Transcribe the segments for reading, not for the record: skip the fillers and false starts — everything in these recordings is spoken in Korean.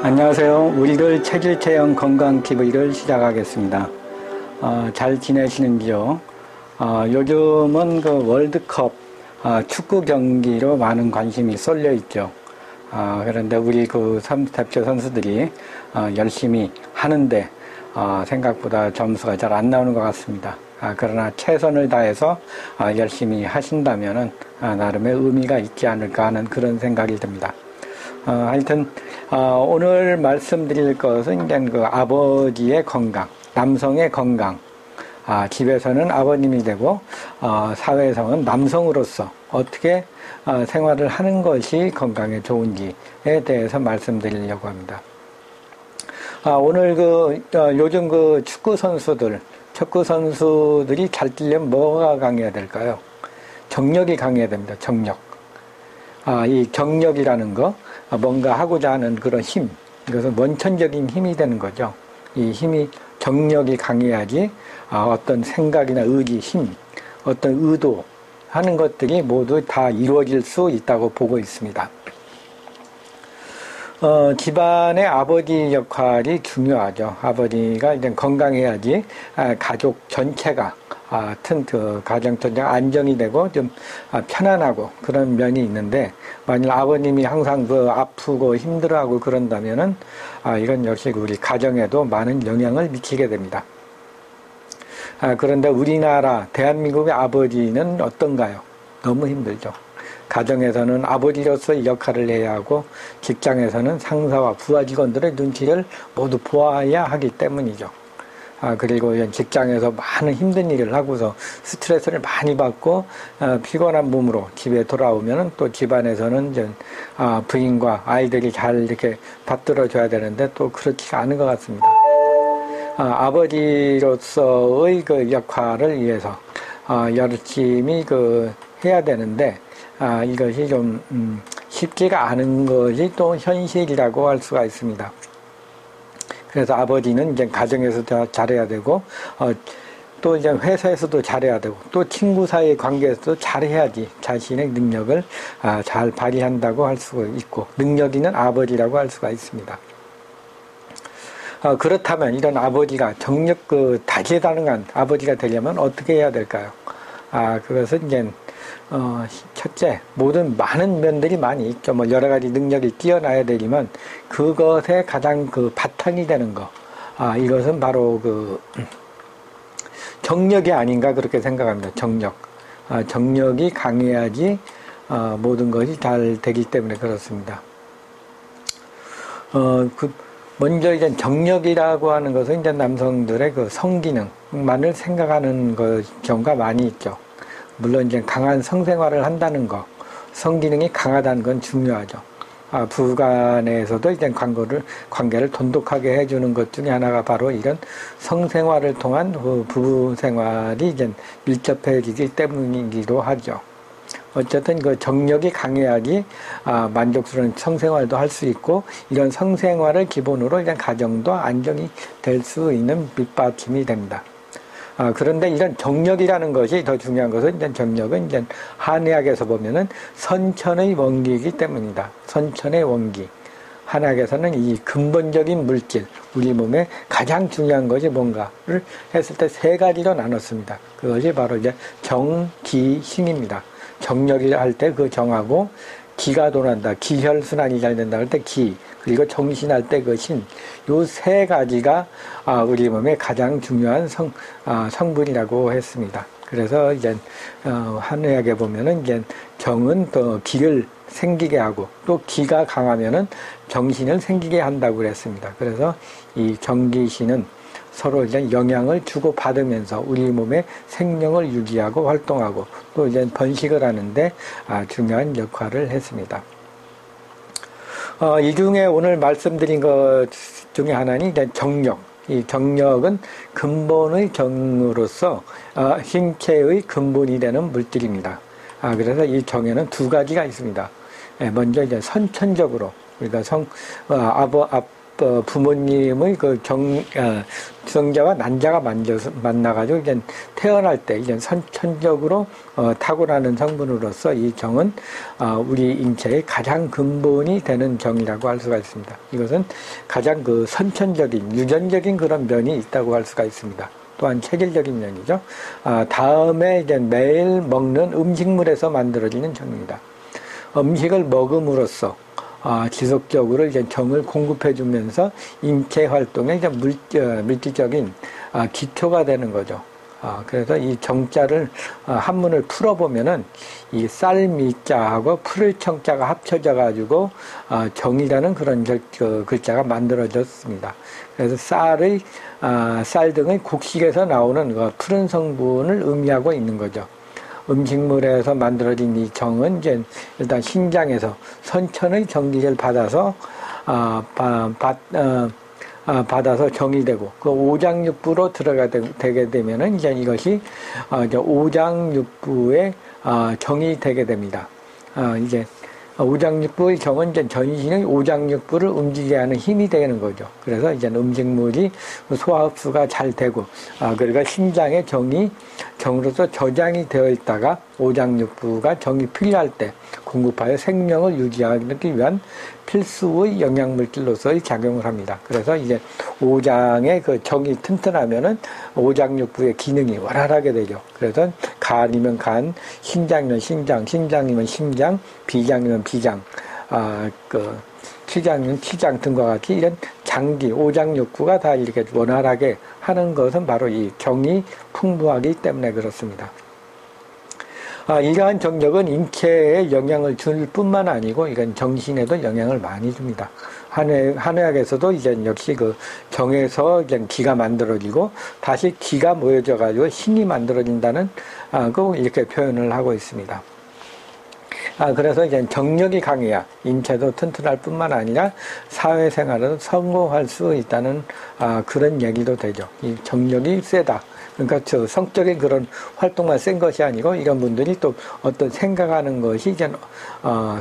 안녕하세요. 우리들 체질체형 건강TV를 시작하겠습니다. 잘 지내시는지요? 요즘은 그 월드컵 축구 경기로 많은 관심이 쏠려 있죠. 그런데 우리 그 대표 선수들이 열심히 하는데 생각보다 점수가 잘 안 나오는 것 같습니다. 그러나 최선을 다해서 열심히 하신다면은 나름의 의미가 있지 않을까 하는 그런 생각이 듭니다. 하여튼 오늘 말씀드릴 것은 이제 그 아버지의 건강, 남성의 건강. 집에서는 아버님이 되고 사회에서는 남성으로서 어떻게 생활을 하는 것이 건강에 좋은지에 대해서 말씀드리려고 합니다. 오늘 요즘 축구 선수들이 잘 뛰려면 뭐가 강해야 될까요? 정력이 강해야 됩니다. 정력. 이 경력이라는 거, 뭔가 하고자 하는 그런 힘, 이것은 원천적인 힘이 되는 거죠. 이 힘이, 정력이 강해야지 어떤 생각이나 의지, 힘, 어떤 의도 하는 것들이 모두 다 이루어질 수 있다고 보고 있습니다. 집안의 아버지 역할이 중요하죠. 아버지가 이제 건강해야지 가족 전체가 가정 전체가 안정이 되고 좀 편안하고 그런 면이 있는데, 만일 아버님이 항상 아프고 힘들어하고 그런다면은 이건 역시 우리 가정에도 많은 영향을 미치게 됩니다. 그런데 우리나라 대한민국의 아버지는 어떤가요? 너무 힘들죠. 가정에서는 아버지로서의 역할을 해야 하고, 직장에서는 상사와 부하 직원들의 눈치를 모두 보아야 하기 때문이죠. 그리고 직장에서 많은 힘든 일을 하고서 스트레스를 많이 받고 피곤한 몸으로 집에 돌아오면은 또 집안에서는 부인과 아이들이 잘 이렇게 받들어줘야 되는데 또 그렇지가 않은 것 같습니다. 아버지로서의 그 역할을 위해서 열심히 해야 되는데, 이것이 좀 쉽지가 않은 것이 또 현실이라고 할 수가 있습니다. 그래서 아버지는 이제 가정에서도 잘해야 되고, 또 이제 회사에서도 잘해야 되고, 또 친구 사이의 관계에서도 잘해야지 자신의 능력을 잘 발휘한다고 할 수가 있고, 능력 있는 아버지라고 할 수가 있습니다. 그렇다면 이런 아버지가 정력 다재다능한 아버지가 되려면 어떻게 해야 될까요? 그것은 이제 첫째, 많은 면들이 많이 있죠. 여러 가지 능력이 뛰어나야 되지만, 그것에 가장 바탕이 되는 거, 이것은 바로 정력이 아닌가 그렇게 생각합니다. 정력. 정력이 강해야지, 모든 것이 잘 되기 때문에 그렇습니다. 먼저 이제 정력이라고 하는 것은 이제 남성들의 성기능만을 생각하는 경우가 많이 있죠. 물론 이제 강한 성생활을 한다는 거, 성기능이 강하다는 건 중요하죠. 부부간에서도 이제 관계를 돈독하게 해주는 것 중에 하나가 바로 이런 성생활을 통한 부부 생활이 이제 밀접해지기 때문이기도 하죠. 어쨌든 정력이 강해야지 만족스러운 성생활도 할 수 있고, 이런 성생활을 기본으로 이제 가정도 안정이 될 수 있는 밑받침이 됩니다. 그런데 이런 정력이라는 것이 더 중요한 것은, 이제 정력은 이제 한의학에서 보면은 선천의 원기이기 때문이다. 선천의 원기. 한의학에서는 이 근본적인 물질, 우리 몸에 가장 중요한 것이 뭔가를 했을 때 세 가지로 나눴습니다. 그것이 바로 이제 정, 기, 신입니다. 정력이 할 때 정하고, 기가 돌아간다, 기혈순환이 잘 된다 할 때 기, 그리고 정신할 때 신, 요 세 가지가 우리 몸에 가장 중요한 성분이라고 했습니다. 그래서 이제 한의학에 보면은 이제 정은 또 기를 생기게 하고, 또 기가 강하면은 정신을 생기게 한다고 그랬습니다. 그래서 이 정기신은 서로 이제 영향을 주고 받으면서 우리 몸의 생명을 유지하고 활동하고, 또 이제 번식을 하는데 중요한 역할을 했습니다. 이 중에 오늘 말씀드린 것 중에 하나는 이제 정력. 이 정력은 근본의 정으로서 신체의 근본이 되는 물질입니다. 그래서 이 정에는 두 가지가 있습니다. 먼저 이제 선천적으로, 우리가 부모님의 주성자와 난자가 만나가지고 이제 태어날 때 이제 선천적으로 타고나는 성분으로서 이 정은 우리 인체의 가장 근본이 되는 정이라고 할 수가 있습니다. 이것은 가장 선천적인 유전적인 그런 면이 있다고 할 수가 있습니다. 또한 체질적인 면이죠. 다음에 이제 매일 먹는 음식물에서 만들어지는 정입니다. 음식을 먹음으로써 지속적으로 이제 정을 공급해 주면서 인체 활동에 이제 물질적인 기초가 되는 거죠. 그래서 이 정자를 한문을 풀어보면은 이 쌀미자하고 풀을 청자가 합쳐져 가지고 정이라는 그런 글자가 만들어졌습니다. 그래서 쌀 등의 곡식에서 나오는 그 푸른 성분을 의미하고 있는 거죠. 음식물에서 만들어진 이 정은 이제 일단 신장에서 선천의 전기를 받아서 받아서 정이 되고 그 오장육부로 되게 되면은 이제 이것이 이제 오장육부의 정이 되게 됩니다. 이제 오장육부의 정은 이제 전신의 오장육부를 움직이게 하는 힘이 되는 거죠. 그래서 이제 음식물이 소화 흡수가 잘 되고, 그러니까 신장의 정으로서 저장이 되어 있다가 오장육부가 정이 필요할 때 공급하여 생명을 유지하기 위한 필수의 영양물질로서의 작용을 합니다. 그래서 이제 오장의 정이 튼튼하면은 오장육부의 기능이 원활하게 되죠. 그래서 간이면 간, 심장이면 심장, 심장이면 심장, 비장이면 비장, 치장이면 치장 등과 같이 이런 장기, 오장육부가 다 이렇게 원활하게 하는 것은 바로 이 정이 풍부하기 때문에 그렇습니다. 이러한 정력은 인체에 영향을 줄 뿐만 아니고 이건 정신에도 영향을 많이 줍니다. 한의학에서도 이제 역시 정에서 이제 기가 만들어지고 다시 기가 모여져 가지고 신이 만들어진다는 이렇게 표현을 하고 있습니다. 그래서 이제 정력이 강해야 인체도 튼튼할 뿐만 아니라 사회생활에도 성공할 수 있다는 그런 얘기도 되죠. 이 정력이 세다. 그러니까 성적인 그런 활동만 센 것이 아니고 이런 분들이 또 어떤 생각하는 것이 이제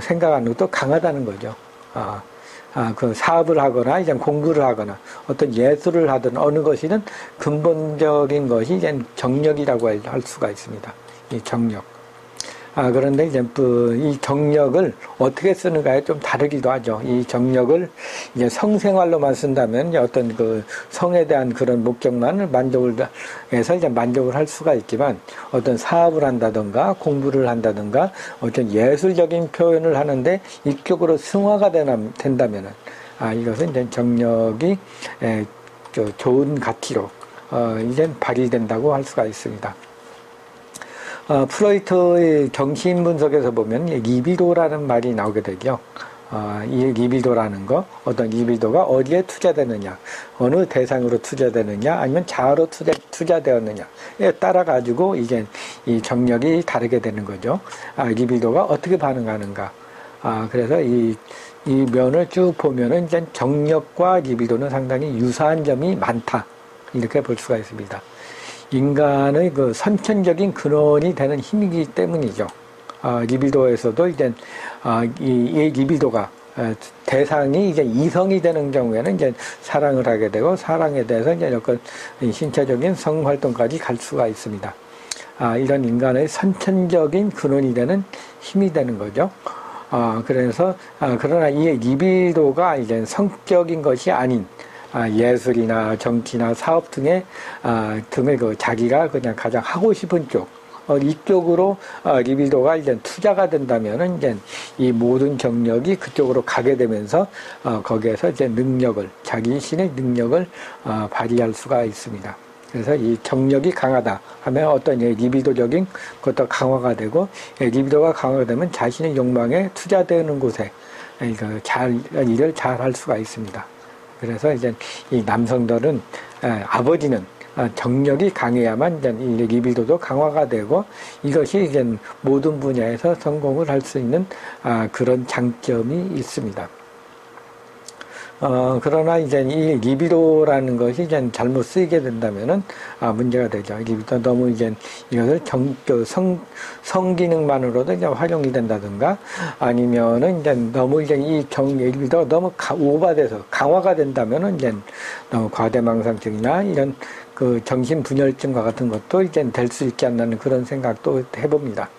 생각하는 것도 강하다는 거죠. 그 사업을 하거나 이제 공부를 하거나 어떤 예술을 하든 어느 것이든 근본적인 것이 이제 정력이라고 할 수가 있습니다. 이 정력. 그런데 이제 이 정력을 어떻게 쓰는가에 좀 다르기도 하죠. 이 정력을 이제 성생활로만 쓴다면 이제 어떤 성에 대한 그런 목적만을 해서 이제 만족을 할 수가 있지만 어떤 사업을 한다든가 공부를 한다든가 어떤 예술적인 표현을 하는데 이쪽으로 승화가 된다면은 이것은 이제 정력이 좋은 가치로 이제 발휘된다고 할 수가 있습니다. 프로이트의 정신분석에서 보면 리비도라는 말이 나오게 되죠. 이 리비도라는 거, 어떤 리비도가 어디에 투자되느냐, 어느 대상으로 투자되느냐, 아니면 자아로 투자되었느냐에 따라 가지고 이제 이 정력이 다르게 되는 거죠. 리비도가 어떻게 반응하는가. 그래서 이 면을 쭉 보면은 이제 정력과 리비도는 상당히 유사한 점이 많다. 이렇게 볼 수가 있습니다. 인간의 선천적인 근원이 되는 힘이기 때문이죠. 리비도에서도 이제, 이 리비도가, 대상이 이제 이성이 되는 경우에는 이제 사랑을 하게 되고, 사랑에 대해서 이제 여건 신체적인 성활동까지 갈 수가 있습니다. 이런 인간의 선천적인 근원이 되는 힘이 되는 거죠. 그래서, 그러나 이 리비도가 이제 성적인 것이 아닌, 예술이나 정치나 사업 등의 자기가 그냥 가장 하고 싶은 쪽, 이쪽으로, 리비도가 이제 투자가 된다면은 이제 이 모든 정력이 그쪽으로 가게 되면서, 거기에서 이제 자기 신의 능력을, 발휘할 수가 있습니다. 그래서 이 정력이 강하다 하면 어떤 리비도적인 것도 강화가 되고, 리비도가 강화가 되면 자신의 욕망에 투자되는 곳에, 일을 잘 할 수가 있습니다. 그래서 이제 이 남성들은 아버지는 정력이 강해야만 이제 이 리비도도 강화가 되고 이것이 이제 모든 분야에서 성공을 할 수 있는 그런 장점이 있습니다. 그러나 이제 이 리비도라는 것이 이제 잘못 쓰이게 된다면은, 문제가 되죠. 리비도 너무 이제 이것을 성기능만으로도 이제 활용이 된다든가, 아니면은 이제 너무 이제 이 리비도가 너무 오버돼서 강화가 된다면은 이제 너무 과대망상증이나 이런 그 정신분열증과 같은 것도 이제 될 수 있지 않나는 그런 생각도 해봅니다.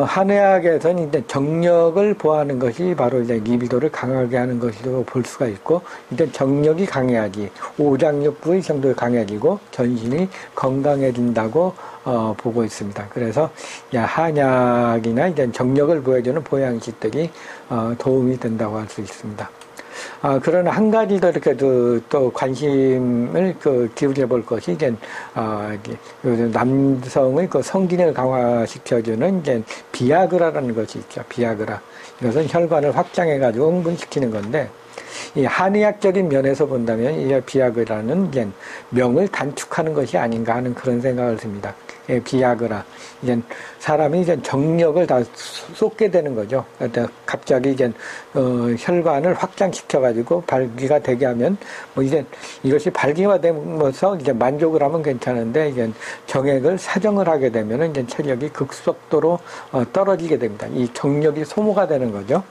한의학에서는 이제 정력을 보호하는 것이 바로 이제 리비도를 강하게 하는 것이라고 볼 수가 있고, 이제 정력이 강해야지 오장육부의 정도가 강해지고 전신이 건강해진다고 보고 있습니다. 그래서 한약이나 이제 정력을 보여주는 보양식들이 도움이 된다고 할 수 있습니다. 그러나 한 가지 더 이렇게 또 관심을 기울여 볼 것이 이제 남성의 그 성기능을 강화시켜주는 이제 비아그라라는 것이 있죠. 비아그라. 이것은 혈관을 확장해가지고 흥분시키는 건데, 이 한의학적인 면에서 본다면 이 비아그라는 이제 명을 단축하는 것이 아닌가 하는 그런 생각을 듭니다. 비아그라. 이제 사람이 이제 정력을 다 쏟게 되는 거죠. 갑자기 이제 혈관을 확장시켜가지고 발기가 되게 하면 이제 이것이 발기가 되면서 이제 만족을 하면 괜찮은데, 이제 정액을 사정을 하게 되면은 이제 체력이 급속도로 떨어지게 됩니다. 이 정력이 소모가 되는 거죠.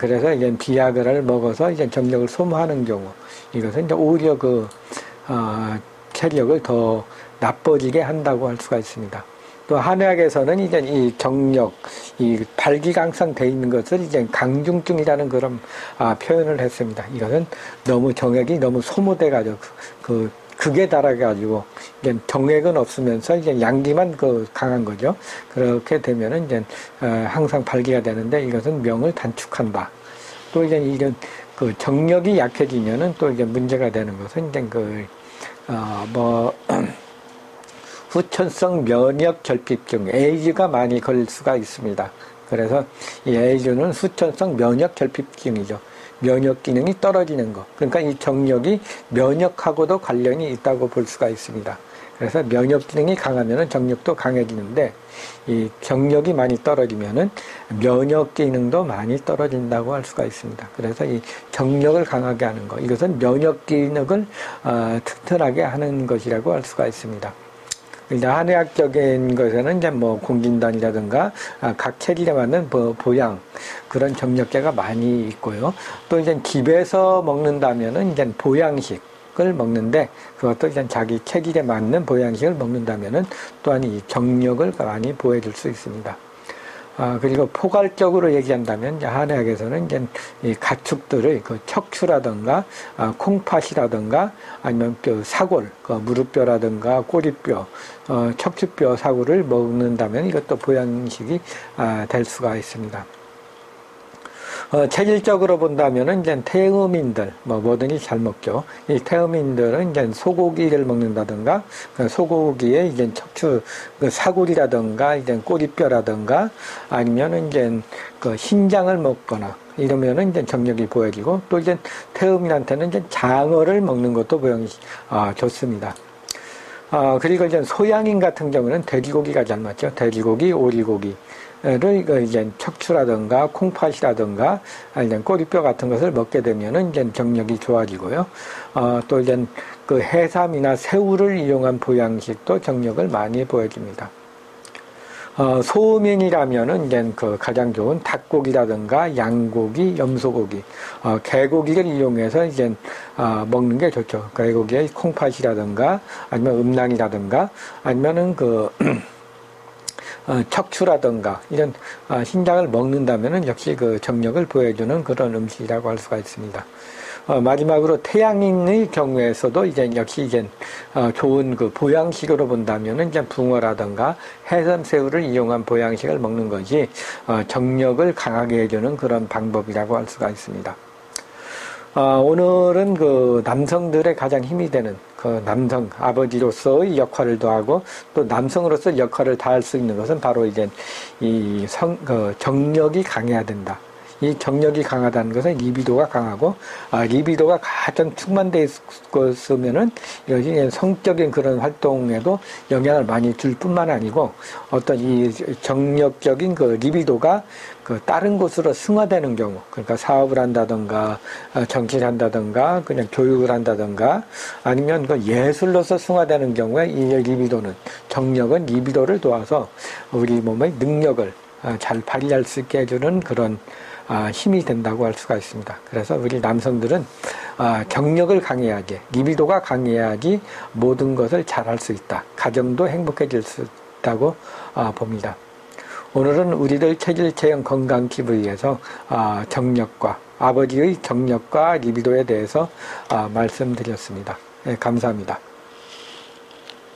그래서 이제 비아그라를 먹어서 이제 정력을 소모하는 경우, 이것은 이제 오히려 체력을 더 나빠지게 한다고 할 수가 있습니다. 또 한의학에서는 이제 이 정력, 이 발기가 항상 돼 있는 것을 이제 강중증이라는 그런 표현을 했습니다. 이것은 너무 정액이 너무 소모돼가지고 극에 달아가지고 이제 정액은 없으면서 이제 양기만 강한 거죠. 그렇게 되면은 이제 항상 발기가 되는데, 이것은 명을 단축한다. 또 이제 이런 정력이 약해지면은 또 이제 문제가 되는 것은 이제 후천성 면역 결핍증, 에이즈가 많이 걸릴 수가 있습니다. 그래서 이 에이즈는 후천성 면역 결핍증이죠. 면역 기능이 떨어지는 것. 그러니까 이 정력이 면역하고도 관련이 있다고 볼 수가 있습니다. 그래서 면역 기능이 강하면은 정력도 강해지는데, 이 정력이 많이 떨어지면은 면역 기능도 많이 떨어진다고 할 수가 있습니다. 그래서 이 정력을 강하게 하는 것, 이것은 면역 기능을 튼튼하게 하는 것이라고 할 수가 있습니다. 이제 한의학적인 것에는 이제 공진단이라든가 각 체질에 맞는 보양, 그런 정력제가 많이 있고요. 또 이제 집에서 먹는다면은 이제 보양식을 먹는데, 그것도 이제 자기 체질에 맞는 보양식을 먹는다면은 또한 이 정력을 많이 보여줄 수 있습니다. 그리고 포괄적으로 얘기한다면, 이제 한의학에서는 이제 이 가축들의 척추라든가, 콩팥이라든가, 아니면 사골, 무릎뼈라든가, 꼬리뼈, 척추뼈 사골을 먹는다면 이것도 보양식이 될 수가 있습니다. 체질적으로 본다면은 이제 태음인들, 뭐든지 잘 먹죠. 이 태음인들은 이제 소고기를 먹는다든가, 소고기에 이제 척추, 사골이라든가, 이제 꼬리뼈라든가, 아니면은 이제 신장을 먹거나, 이러면은 이제 정력이 보여지고, 또 이제 태음인한테는 이제 장어를 먹는 것도 보양이 좋습니다. 그리고 이제 소양인 같은 경우는 돼지고기가 잘 맞죠. 돼지고기, 오리고기. 를 이제 척추라든가 콩팥이라든가 아니면 꼬리뼈 같은 것을 먹게 되면은 이제 정력이 좋아지고요. 또 이제 해삼이나 새우를 이용한 보양식도 정력을 많이 보여줍니다. 소민이라면은 이제 가장 좋은 닭고기라든가 양고기, 염소고기, 개고기를 이용해서 이제 먹는 게 좋죠. 개고기의 콩팥이라든가 아니면 음낭이라든가 아니면은 척추라든가 이런 신장을 먹는다면은 역시 정력을 보여주는 그런 음식이라고 할 수가 있습니다. 마지막으로 태양인의 경우에서도 이제 역시 이제 좋은 보양식으로 본다면은 이제 붕어라든가 해삼새우를 이용한 보양식을 먹는 것이 정력을 강하게 해주는 그런 방법이라고 할 수가 있습니다. 오늘은 남성들의 가장 힘이 되는 남성, 아버지로서의 역할을 더하고 또 남성으로서 역할을 다할 수 있는 것은 바로 이제 정력이 강해야 된다. 이 정력이 강하다는 것은 리비도가 강하고, 리비도가 가장 충만되어 있으면은 이것이 성적인 그런 활동에도 영향을 많이 줄 뿐만 아니고, 어떤 이 정력적인 그 리비도가 그 다른 곳으로 승화되는 경우, 그러니까 사업을 한다든가, 정치를 한다든가, 그냥 교육을 한다든가, 아니면 그 예술로서 승화되는 경우에 이 리비도는, 정력은 리비도를 도와서 우리 몸의 능력을 잘 발휘할 수 있게 해주는 그런 힘이 된다고 할 수가 있습니다. 그래서 우리 남성들은 정력을 강해야지, 리비도가 강해야지 모든 것을 잘할 수 있다. 가정도 행복해질 수 있다고 봅니다. 오늘은 우리들 체질, 체형, 건강, 피부위해서 정력과 아버지의 정력과 리비도에 대해서 말씀드렸습니다. 네, 감사합니다.